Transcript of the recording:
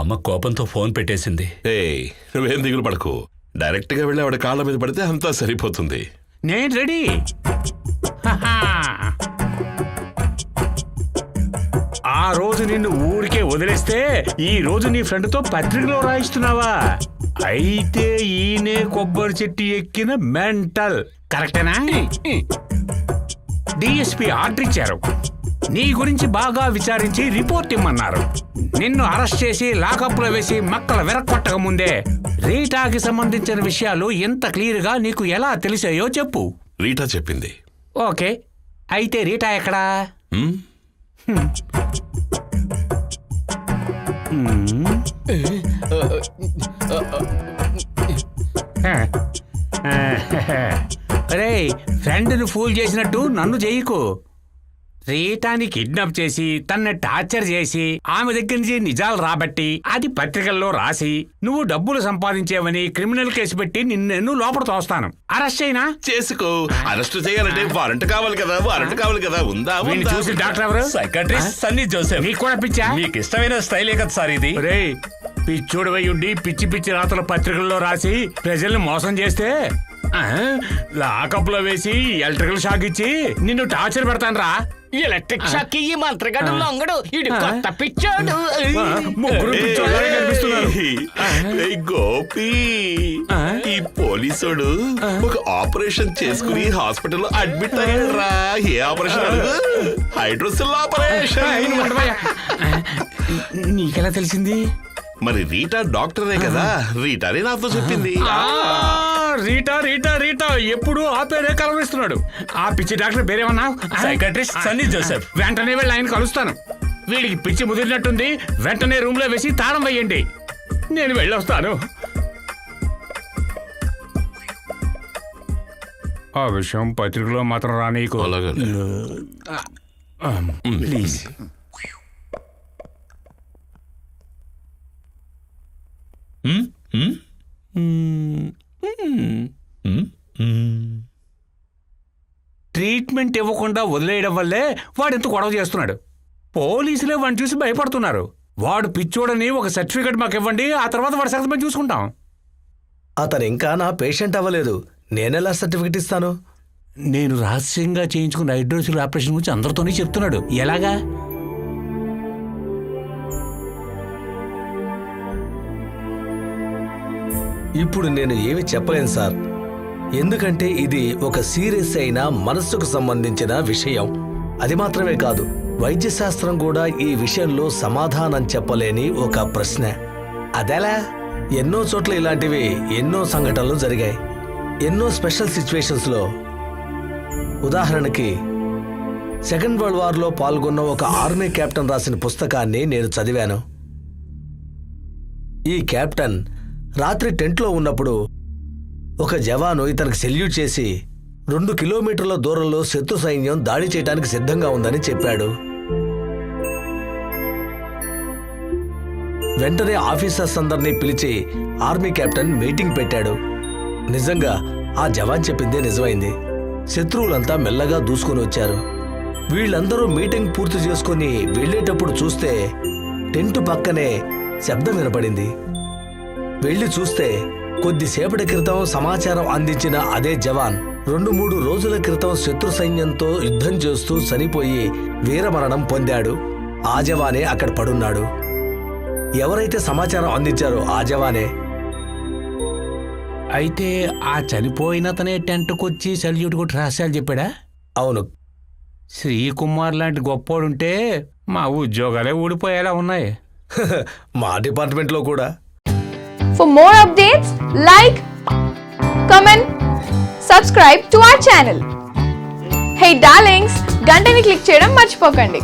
అమ్మ కోపంతో ఫోన్ పెట్టేసింది. ఏయ్, నువ్వేం దిగులు పడకు. డైరెక్ట్ గా వెళ్ళి ఆవిడ కాళ్ళ మీద పడితే అంతా సరిపోతుంది. నేను రెడీ. ఆ రోజు నిన్ను ఊరికే వదిలేస్తే ఈ రోజు నీ ఫ్రెండ్ తో పత్రికలో రాయిస్తున్నావా? అయితే ఈయనే కొబ్బరి చెట్టు ఎక్కిన మెంటల్. కరెక్టేనా? డిఎస్పీ ఆర్డర్ ఇచ్చారు. నీ గురించి బాగా విచారించి రిపోర్ట్ ఇమ్మన్నారు. నిన్ను అరెస్ట్ చేసి లాకప్ లో వేసి మక్కల వెరక్కొట్టక ముందే రీటాకి సంబంధించిన విషయాలు ఎంత క్లియర్ గా నీకు ఎలా తెలిసాయో చెప్పు. రీటా చెప్పింది. ఓకే, అయితే రీటా ఎక్కడా? అరే, ఫ్రెండ్ని ఫూల్ చేసినట్టు నన్ను చేయకు. రీటాని కిడ్నాప్ చేసి తన్ని టార్చర్ చేసి ఆమె దగ్గర నుంచి నిజాలు రాబట్టి అది పత్రికల్లో రాసి నువ్వు డబ్బులు సంపాదించేవని క్రిమినల్ కేసు పెట్టి నిన్ను లోపల తోస్తాను. అరెస్ట్ అయినా చేసుకో. అరెస్ట్ చేయాలంటే వారెంట్ కావాలి కదా. వారెంట్ కావాలి కదా. ఉందా? చూసి డాక్టర్ ఎవరు? Psychiatrist Sunny Joseph. నీకు కూడా పిచ్చా? మీకు ఇష్టమైన స్టైలే కదా సార్ ఇది. రే, పిచ్చోడువై ఉండి పిచ్చి పిచ్చి రాతలు పత్రికల్లో రాసి ప్రజల్ని మోసం చేస్తే లాకప్ లో వేసి ఎలక్ట్రికల్ షాక్ ఇచ్చి నిన్ను టార్చర్ పెడతాను రా. ఎలక్ట్రిక్ షాక్ ఈ మంత్రగాడు లొంగడు. ఇడు కొత్త పిచ్చాడు. ముగ్గురు పిచ్చోళ్ళే కనిపిస్తున్నారు. గోపి, ఈ పోలీసుడు ఒక ఆపరేషన్ చేసుకుని హాస్పిటల్లో అడ్మిట్ అయ్యాడు రా. ఏ ఆపరేషన్ అడుగు? Hydrocele operation. నీకెలా తెలిసింది? మరి రీటా డాక్టరే కదా. రీటానే నాతో చెప్పింది. రీటా రీటా రీటా ఎప్పుడు ఆ పేరే కలవరిస్తున్నాడు. ఆ పిచ్చి డాక్టర్ పేరేమన్నా? సైకాట్రిస్ట్ సన్నీ జోసెఫ్. వెంటనే వెళ్ళి ఆయన కలుస్తాను. వీడికి పిచ్చి ముదిరినట్టుంది. వెంటనే రూమ్ లో వేసి తాళం వేయండి. నేను వెళ్ళొస్తాను. ఆ విషయం పత్రికలో మాత్రం రానీకు. ప్లీజ్. ట్రీట్మెంట్ ఇవ్వకుండా వదిలేయడం వల్లే వాడు ఎంత గొడవ చేస్తున్నాడు. పోలీసులే వాడిని చూసి భయపడుతున్నారు. వాడు పిచ్చోడని ఒక సర్టిఫికెట్ మాకు ఇవ్వండి, ఆ తర్వాత వాడి సంగతి మేము చూసుకుంటాం. అతను ఇంకా నా పేషెంట్ అవ్వలేదు. నేనెలా సర్టిఫికెట్ ఇస్తాను? నేను రహస్యంగా చేయించుకున్న హైడ్రోసిల్ ఆపరేషన్ గురించి అందరితోనే చెప్తున్నాడు. ఎలాగా? ఇప్పుడు నేను ఏమి చెప్పలేను సార్. ఎందుకంటే ఇది ఒక సీరియస్ అయిన మనస్సుకు సంబంధించిన విషయం. అది మాత్రమే కాదు, వైద్యశాస్త్రం కూడా ఈ విషయంలో సమాధానం చెప్పలేని ఒక ప్రశ్న. అదెలా? ఎన్నో చోట్ల ఇలాంటివి ఎన్నో సంఘటనలు జరిగాయి. ఎన్నో స్పెషల్ సిచ్యువేషన్స్లో. ఉదాహరణకి సెకండ్ వరల్డ్ వార్లో పాల్గొన్న ఒక ఆర్మీ కెప్టెన్ రాసిన పుస్తకాన్ని నేను చదివాను. ఈ కెప్టెన్ రాత్రి టెంట్లో ఉన్నప్పుడు ఒక జవాను ఇతనికి సెల్యూట్ చేసి 2 కిలోమీటర్ల దూరంలో శత్రు సైన్యం దాడి చేయడానికి సిద్ధంగా ఉందని చెప్పాడు. వెంటనే ఆఫీసర్స్ అందరినీ పిలిచి ఆర్మీ కెప్టెన్ మీటింగ్ పెట్టాడు. నిజంగా ఆ జవాన్ చెప్పిందే నిజమైంది. శత్రువులంతా మెల్లగా దూసుకొని వచ్చారు. వీళ్ళందరూ మీటింగ్ పూర్తి చేసుకుని వెళ్లేటప్పుడు చూస్తే టెంటు పక్కనే శబ్దం వినపడింది. వెళ్లి చూస్తే కొద్దిసేపటి క్రితం సమాచారం అందించిన అదే జవాన్ 2-3 రోజుల క్రితం శత్రు సైన్యంతో యుద్ధం చేస్తూ చనిపోయి వీరమరణం పొందాడు. ఆ జవానే అక్కడ పడున్నాడు. ఎవరైతే సమాచారం అందించారో ఆ జవానే. అయితే ఆ చనిపోయినతనే టెంట్కొచ్చి సెల్యూట్ కొట్టి రహస్యాలు చెప్పాడా? అవును. శ్రీకుమార్ లాంటి గొప్పోడుంటే మా ఉద్యోగాలే ఊడిపోయేలా ఉన్నాయి. మా డిపార్ట్మెంట్లో కూడా. For more updates, like, comment, subscribe to our channel. Hey darlings, గంటని click చేయడం మర్చిపోకండి.